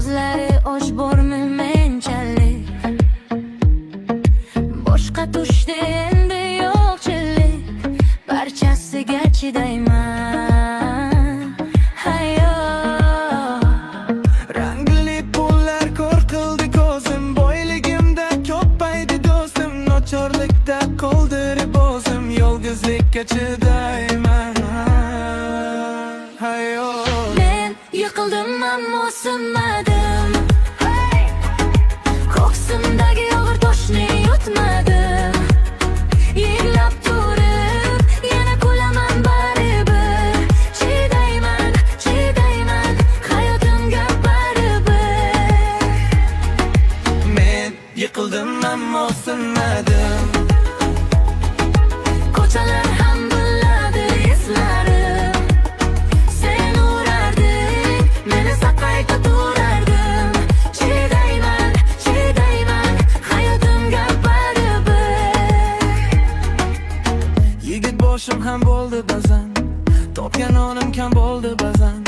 ko'zlari osh bormi menchalik, boshqa tushdi endi yo'qchilik, barchasiga chidayman. Hayo rangli pullar ko'r qildi ko'zim, boyligimda ko'paydi do'stim, nochorlikda qoldirib o'zim, yolg'izlikka chidayman. Hayo men yiqildim ammo sinmadim, ko'ksimdagi og'ir toshni yutmadim. Yig'lab turib yana kulaman baribir, chidayman, chidayman hayotimga baribir. men yiqildim ammo sinmadim, Ko'chalar ham biladi eslarim, sen urarding, meni saqayta turardim. Chidayman, chidayman hayotimga baribir. yigit boshim ham bo'ldi ba'zan, topgan onim kam bo'ldi ba'zan,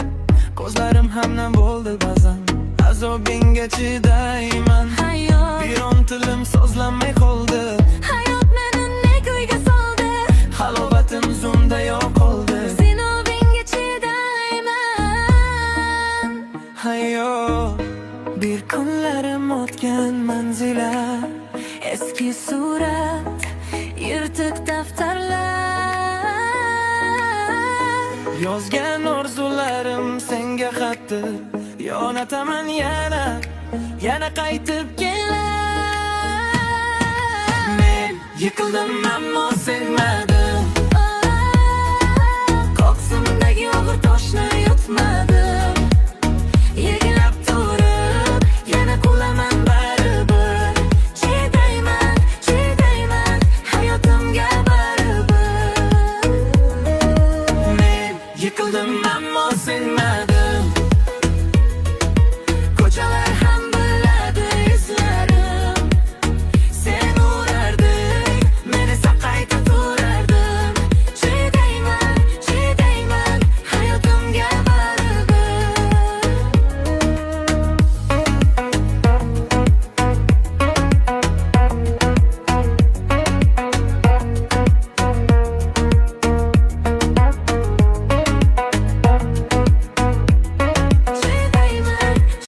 ko'zlarim ham nam bo'ldi ba'zan, azobingga chidayman. Hayot, Biron tilim so'zlanmay qoldi, hayot meni ne kuyga soldi, halovatim zumda yo'qoldi. zinobingga chidayman. Hayo bir kunlarim o'tgan manzillar, Eski surat, yirtiq daftarlar, yozgan orzularim senga xatdi, yonataman yana qaytib kelar. Men yiqildim ammo sevmadim, ko'ksimdagi og'ir toshni yutmadim.